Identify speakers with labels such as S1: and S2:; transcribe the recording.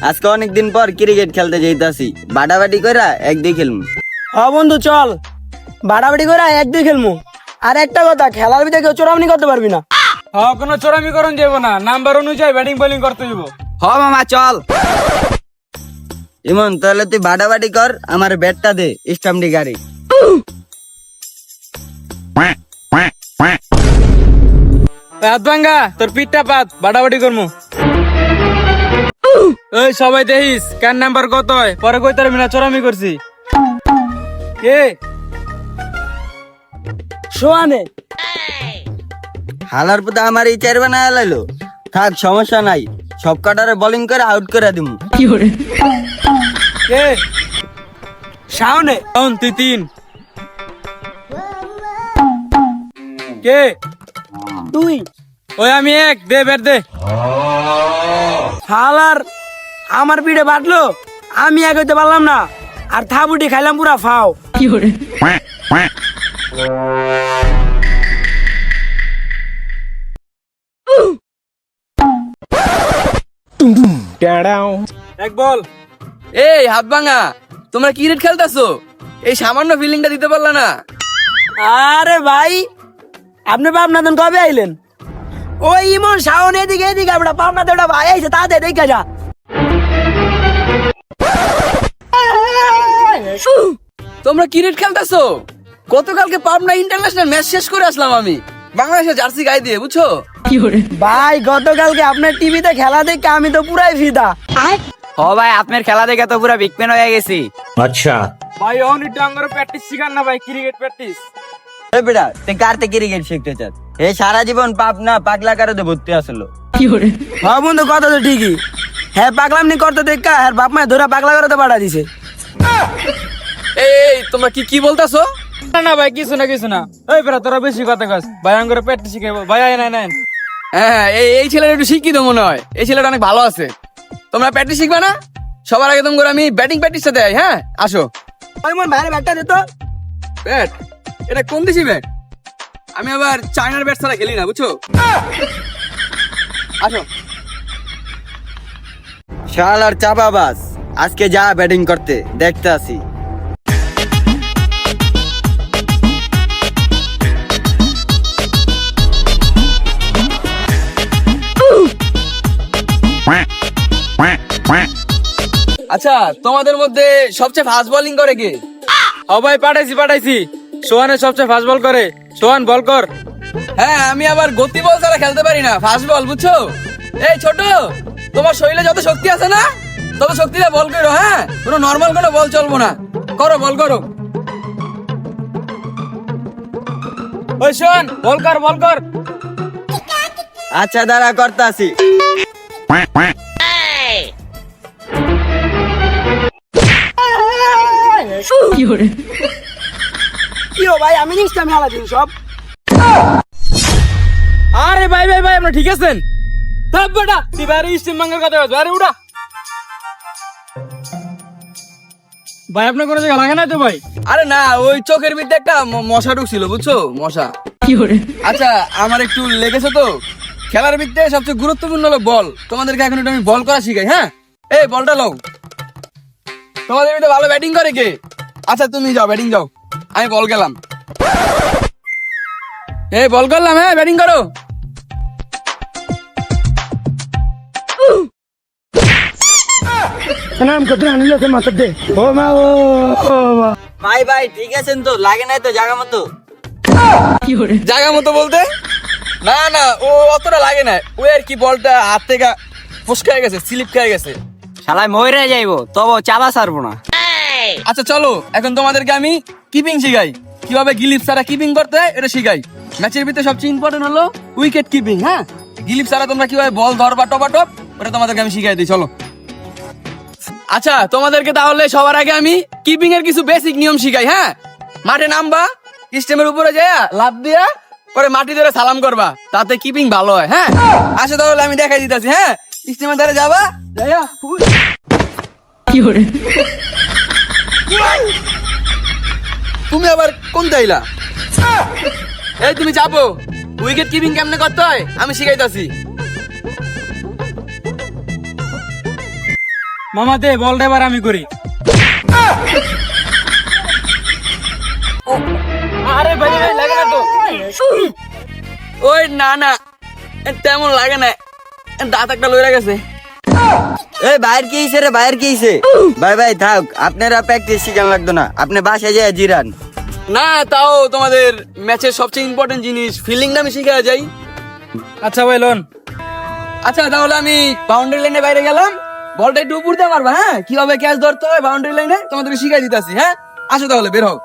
S1: আজকে অনেকদিন পর ক্রিকেট খেলতে যাইতাছি, বাড়াবাড়ি কইরা একদিন খেলমু।
S2: হ্যাঁ বন্ধু চল, বাড়াবাড়ি করে একদিন খেলমু। আর একটা কথা, খেলার ভিতরে কেউ চোরামনি করতে পারবি না।
S3: হ্যাঁ, কোনো চোরামি করন যাবো না, নাম্বার অনুযায়ী ব্যাটিং বোলিং করতে হইব।
S1: হ মামা চল। ইমন তাহলে তুই বাড়াবাড়ি কর, আমার ব্যাটটা দে, স্টাম্পটি গাড়ি।
S3: ভাঙ্গা তোর পিঠটা পাত, বাড়াবাড়ি করমু। ওই সবাই দেখিস কার নাম্বার কত হয়, পরে কই তার মিনা চোরামি করছি। কে?
S2: সোয়ানে
S1: হালার পুতা আমার এই চার বানায় লাইলো। থাক সমস্যা নাই, সব কাটারে বোলিং করে আউট করে দিমু।
S3: কে? শাওনে। তুই 3। কে?
S2: তুই
S3: ওই আমি 1, দে ব্যাট দে।
S2: হালার আমার পিঠে বাটলো, আমি এগোতে পারলাম না, আর থাবুটি খাইলাম পুরা ফাও।
S3: এক বল।
S4: এই হাত ভাঙা, তোমরা ক্রিকেট খেলতেছো, এই সামান্য ফিল্ডিংটা দিতে পারলা না?
S2: আরে ভাই, আপনি পাবনা দেন কবে আইলেন? ওই ইমন শাওন এদিকে এদিকে, আমরা পাবনাতে ওটা ভাই আইছে, তাতে দেখে যা।
S4: তোমরা ক্রিকেট খেলতেছো? গতকালকে পাবনা ইন্টারন্যাশনাল ম্যাচ শেষ করে আসলাম আমি, বাংলাদেশের জার্সি গায়ে দিয়ে, বুঝছো?
S2: ভাই গতকালকে আপনার টিভিতে খেলা দেখে আমি তো পুরাই ফিদা।
S1: হ ভাই, আপনার খেলা দেখে তো পুরা বিগ ফ্যান হয়ে গেছি।
S3: ভাই অনলি ডাঙ্গর প্র্যাকটিস শিখান না ভাই, ক্রিকেট প্র্যাকটিস।
S1: এই বেটা, তুই কারতে ক্রিকেট শিখতে চাস? এই সারা জীবন পাবনা পাগলা কারোতে ভর্তি আসলো।
S2: হ্যাঁ বন্ধু, কথা তো ঠিকই। হ্যাঁ পাগলামনি করতে দেখা, হ্যাঁ বাপ মায়ের ধরে পাগলা করতে পাঠা দিছে।
S4: এই তোমরা কি বলতাছো?
S3: না না ভাই, কিছু না কিছু না। ওই বেটা তোরা বেশি কথা কস, ভাই আঙ্গরে প্র্যাকটিস শিখাইবো। ভাই আয় না।
S4: হ্যাঁ, এই ছেলেটা একটু শিক্ষিত মনে হয়, এই ছেলেটা অনেক ভালো আছে। তোমরা প্র্যাকটিস শিখবা না? সবার আগে তোমরা আমি ব্যাটিং প্র্যাকটিসটা দেয়। হ্যাঁ আসো।
S2: ওই মন বাইরে ব্যাটটা দিত।
S4: ব্যাট? এটা কোন দেশি ব্যাট? আমি আবার চায়নার ব্যাট ছাড়া খেলি না, বুঝছো? আসো।
S1: শালার চাপাবাজ, আজকে যা ব্যাটিং করতে, দেখতে আসি।
S4: আচ্ছা, তোমাদের মধ্যে সবচেয়ে ফাস্ট বোলিং করে কে?
S3: ও ভাই পাঠাইছি। সোহানের সবচেয়ে ফাস্ট বল করে। সোহান বল কর।
S4: হ্যাঁ, আমি আবার গতি বল ছাড়া খেলতে পারি না, ফাস্ট বল, বুঝছো? এই ছোট, তোমার শরীরে যত শক্তি আছে না, তত শক্তিতে বল করো। হ্যাঁ, কোনো নর্মাল কোনো বল চলবো না, করো বল করো।
S3: ওই সোহান বল কর।
S1: আচ্ছা দাঁড়া, করতে আসি।
S2: কি ও ভাই, আমি নিশ্চয় আমি হালা দিন সব।
S3: আরে ভাই আপনি ঠিক আছেন? থাক বেটা, তুই বাইরে স্টিম ভাঙার কথা বলছ। আরে উড়া ভাই, আপনার কোনো জায়গা লাগে না তো ভাই?
S4: আরে না, ওই চোখের ভিতরে একটা মশা ঢুকছিল, বুঝছো? মশা। আচ্ছা, আমার একটু লেগেছে তো। খেলার ভিতরে সবচেয়ে গুরুত্বপূর্ণ হলো বল। তোমাদেরকে এখন একটু আমি বল করা শিখাই। হ্যাঁ, এই বলটা লও। তোমাদের ভিতরে ভালো ব্যাটিং করে কে? আচ্ছা তুমি যাও, ব্যাটিং যাও, আমি বল গেলাম। এই বল করলাম, হ্যাঁ ব্যাটিং করো।
S2: নাম কত আনিলে মাথা দে। ও মা ও মা।
S1: ভাই ঠিক আছেন তো? লাগে নাই তো জায়গা মতো?
S4: জায়গা মতো বলতে? না, ও অতটা লাগে না। ও আর কি, বলটা হাত থেকে ফসকে গেছে, স্লিপ খেয়ে গেছে।
S1: শালায় মরে যাইবো, তবু চালা ছাড়বো না।
S4: আচ্ছা চলো, এখন তোমাদেরকে আমি কিপিং শিখাই, কিভাবে গিলিপ ছাড়া কিপিং করতে হয় এটা শিখাই। ম্যাচের ভিতরে সবচেয়ে ইম্পর্টেন্ট হলো উইকেট কিপিং। হ্যাঁ, গিলিপ ছাড়া তোমরা কিভাবে বল ধরবা টপাটপ, ওটা তোমাদেরকে আমি শিখাই দিই, চলো। আচ্ছা, তোমাদেরকে তাহলে সবার আগে আমি কিপিং এর কিছু বেসিক নিয়ম শিখাই। হ্যাঁ, মাঠে নামবা, স্টেমের উপরে যাইয়া লাফ দিয়া পরে মাটি ধরে সালাম করবা, তাতে কিপিং ভালো হয়। হ্যাঁ, আসো তাহলে আমি দেখাই দিতেছি। হ্যাঁ, স্টেমের ধারে যাবা, যাইয়া তুমি আবার কোন চাইলা? এই তুমি চাপো, উইকেট কিপিং কেমনে করতে হয় আমি শিখাইতাছি।
S3: মামা দে বল এবার আমি করি। আরে ভাই ভাই লাগে না তো।
S4: ওই না না, তেমন লাগে না, দাঁত একটা লইরা গেছে।
S1: এই বাইর কি হইছে রে, বাইর কি হইছে? ভাই ভাই থাক, আপনারা প্র্যাকটিস শিখান লাগতো না, আপনি বাসায় যায় জিরান।
S4: না তাও তোমাদের ম্যাচের সবচেয়ে ইম্পর্টেন্ট জিনিস ফিল্ডিংটা আমি শিখে যাই।
S3: আচ্ছা ভাই লোন।
S4: আচ্ছা তাহলে আমি বাউন্ডারি লাইনে বাইরে গেলাম, বলটা একটু উপর দিয়ে মারবা, হ্যাঁ কিভাবে ক্যাচ ধরতে হয় বাউন্ডারি লাইনে তোমাদেরকে শিখাই দিতেছি। হ্যাঁ আসো তাহলে বের হও।